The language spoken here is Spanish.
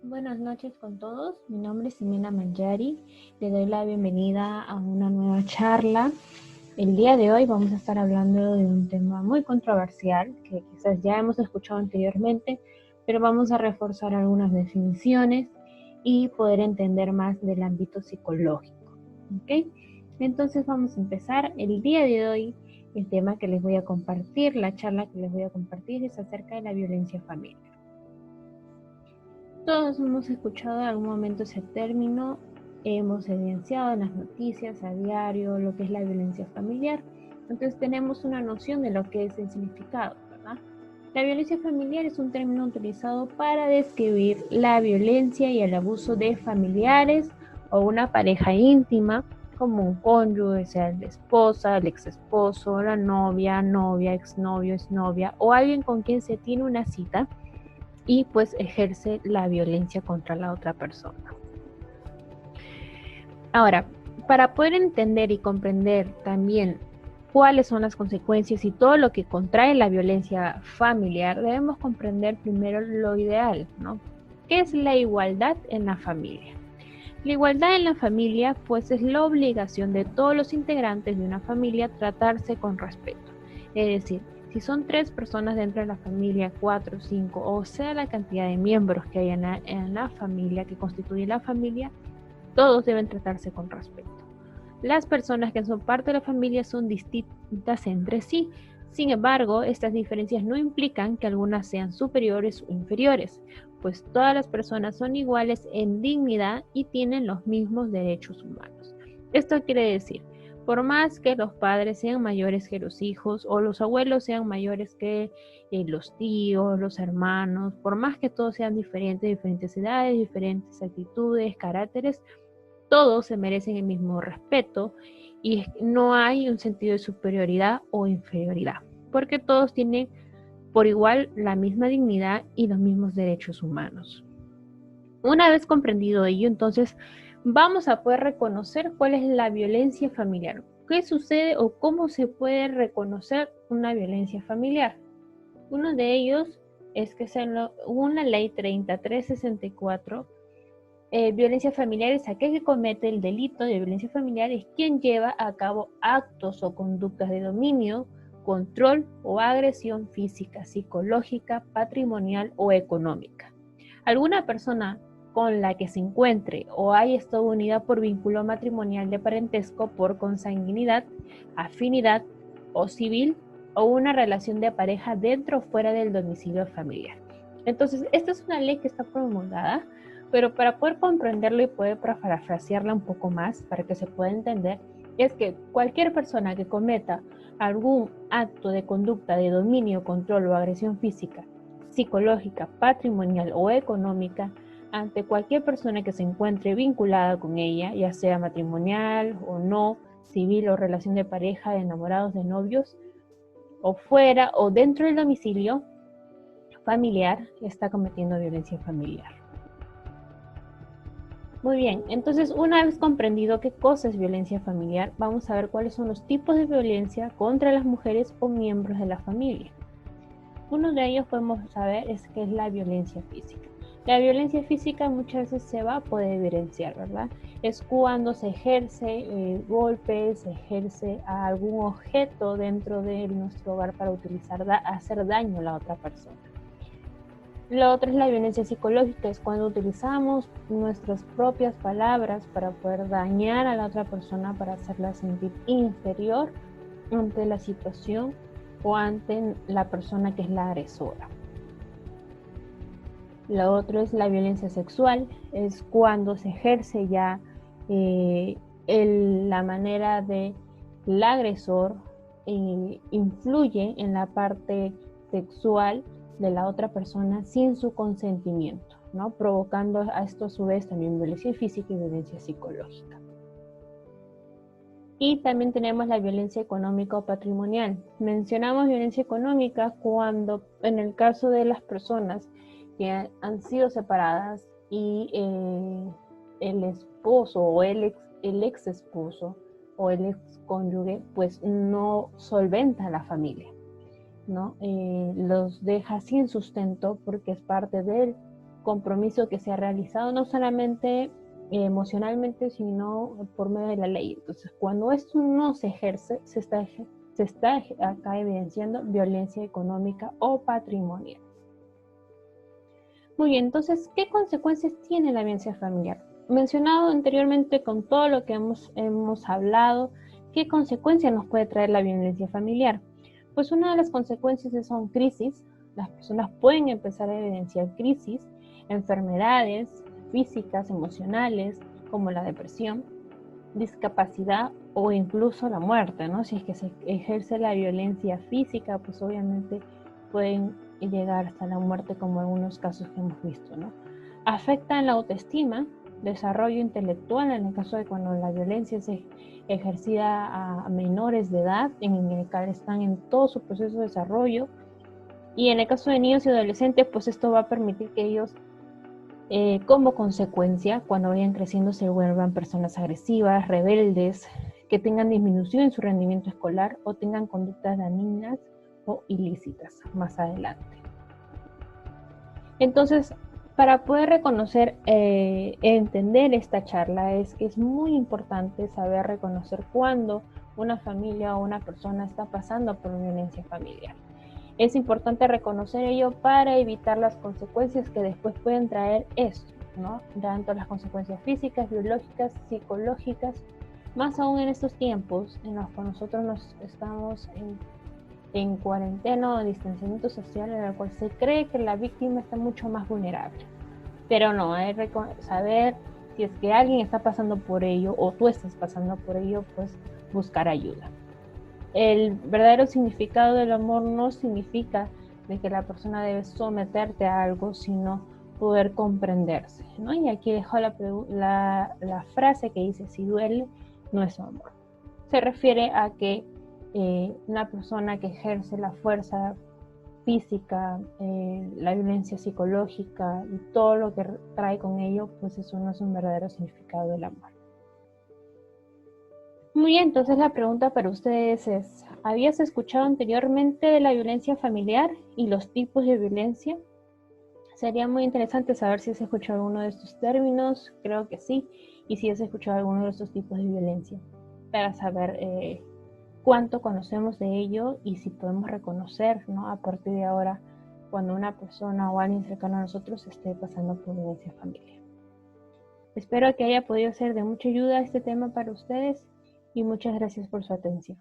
Buenas noches con todos, mi nombre es Simena Manjari, le doy la bienvenida a una nueva charla. El día de hoy vamos a estar hablando de un tema muy controversial que quizás ya hemos escuchado anteriormente, pero vamos a reforzar algunas definiciones y poder entender más del ámbito psicológico. ¿Ok? Entonces vamos a empezar. El día de hoy el tema que les voy a compartir, la charla que les voy a compartir es acerca de la violencia familiar. Todos hemos escuchado en algún momento ese término, hemos evidenciado en las noticias a diario lo que es la violencia familiar, entonces tenemos una noción de lo que es el significado, ¿verdad? La violencia familiar es un término utilizado para describir la violencia y el abuso de familiares o una pareja íntima, como un cónyuge, sea la esposa, el ex esposo, la novia, exnovio, exnovia o alguien con quien se tiene una cita y pues ejerce la violencia contra la otra persona. Ahora, para poder entender y comprender también cuáles son las consecuencias y todo lo que contrae la violencia familiar, debemos comprender primero lo ideal, ¿no? ¿Qué es la igualdad en la familia? La igualdad en la familia, pues, es la obligación de todos los integrantes de una familia tratarse con respeto. Es decir, si son 3 personas dentro de la familia, 4, 5, o sea la cantidad de miembros que hay en la familia, que constituye la familia, todos deben tratarse con respeto. Las personas que son parte de la familia son distintas entre sí. Sin embargo, estas diferencias no implican que algunas sean superiores o inferiores, pues todas las personas son iguales en dignidad y tienen los mismos derechos humanos. Esto quiere decir, por más que los padres sean mayores que los hijos o los abuelos sean mayores que los tíos, los hermanos, por más que todos sean diferentes edades, diferentes actitudes, caracteres, todos se merecen el mismo respeto y no hay un sentido de superioridad o inferioridad, porque todos tienen por igual la misma dignidad y los mismos derechos humanos. Una vez comprendido ello, entonces vamos a poder reconocer cuál es la violencia familiar. ¿Qué sucede o cómo se puede reconocer una violencia familiar? Uno de ellos es que una ley 3364. Violencia familiar es aquel que comete el delito de violencia familiar, es quien lleva a cabo actos o conductas de dominio, control o agresión física, psicológica, patrimonial o económica. Alguna persona con la que se encuentre o haya estado unida por vínculo matrimonial de parentesco, por consanguinidad, afinidad o civil, o una relación de pareja dentro o fuera del domicilio familiar. Entonces, esta es una ley que está promulgada, pero para poder comprenderlo y poder parafrasearla un poco más, para que se pueda entender, es que cualquier persona que cometa algún acto de conducta de dominio, control o agresión física, psicológica, patrimonial o económica ante cualquier persona que se encuentre vinculada con ella, ya sea matrimonial o no, civil o relación de pareja, de enamorados, de novios, o fuera o dentro del domicilio familiar, está cometiendo violencia familiar. Muy bien, entonces una vez comprendido qué cosa es violencia familiar, vamos a ver cuáles son los tipos de violencia contra las mujeres o miembros de la familia. Uno de ellos podemos saber es que es la violencia física. La violencia física muchas veces se va a poder evidenciar, ¿verdad? Es cuando se ejerce golpes, se ejerce a algún objeto dentro de nuestro hogar para hacer daño a la otra persona. Lo otro es la violencia psicológica, es cuando utilizamos nuestras propias palabras para poder dañar a la otra persona, para hacerla sentir inferior ante la situación o ante la persona que es la agresora. Lo otro es la violencia sexual, es cuando se ejerce ya la manera de el agresor influye en la parte sexual de la otra persona sin su consentimiento, ¿no? Provocando a esto a su vez también violencia física y violencia psicológica. Y también tenemos la violencia económica o patrimonial. Mencionamos violencia económica cuando, en el caso de las personas que han sido separadas y el esposo o el ex esposo o el ex cónyuge pues no solventa a la familia, ¿no? Los deja sin sustento porque es parte de compromiso que se ha realizado, no solamente emocionalmente, sino por medio de la ley. Entonces, cuando esto no se ejerce, se está acá evidenciando violencia económica o patrimonial. Muy bien, entonces, ¿qué consecuencias tiene la violencia familiar? Mencionado anteriormente con todo lo que hemos hablado, ¿qué consecuencias nos puede traer la violencia familiar? Pues una de las consecuencias son crisis. Las personas pueden empezar a evidenciar crisis, enfermedades físicas, emocionales, como la depresión, discapacidad o incluso la muerte, ¿no? Si es que se ejerce la violencia física, pues obviamente pueden llegar hasta la muerte, como en algunos casos que hemos visto, ¿no? Afecta en la autoestima, desarrollo intelectual, en el caso de cuando la violencia es ejercida a menores de edad, en el que están en todo su proceso de desarrollo, y en el caso de niños y adolescentes, pues esto va a permitir que ellos, como consecuencia, cuando vayan creciendo, se vuelvan personas agresivas, rebeldes, que tengan disminución en su rendimiento escolar o tengan conductas dañinas o ilícitas más adelante. Entonces, para poder reconocer e entender esta charla, es que es muy importante saber reconocer cuando una familia o una persona está pasando por violencia familiar. Es importante reconocer ello para evitar las consecuencias que después pueden traer esto, ¿no? Tanto las consecuencias físicas, biológicas, psicológicas, más aún en estos tiempos en los que nosotros nos estamos en cuarentena o distanciamiento social, en el cual se cree que la víctima está mucho más vulnerable. Pero no, hay que saber si es que alguien está pasando por ello o tú estás pasando por ello, pues buscar ayuda. El verdadero significado del amor no significa de que la persona debe someterte a algo, sino poder comprenderse, ¿no? Y aquí dejo la frase que dice: si duele, no es amor. Se refiere a que una persona que ejerce la fuerza física, la violencia psicológica y todo lo que trae con ello, pues eso no es un verdadero significado del amor. Muy bien, entonces la pregunta para ustedes es: ¿habías escuchado anteriormente de la violencia familiar y los tipos de violencia? Sería muy interesante saber si has escuchado alguno de estos términos, creo que sí, y si has escuchado alguno de estos tipos de violencia, para saber cuánto conocemos de ello y si podemos reconocer, ¿no?, a partir de ahora, cuando una persona o alguien cercano a nosotros esté pasando por violencia familiar. Espero que haya podido ser de mucha ayuda este tema para ustedes y muchas gracias por su atención.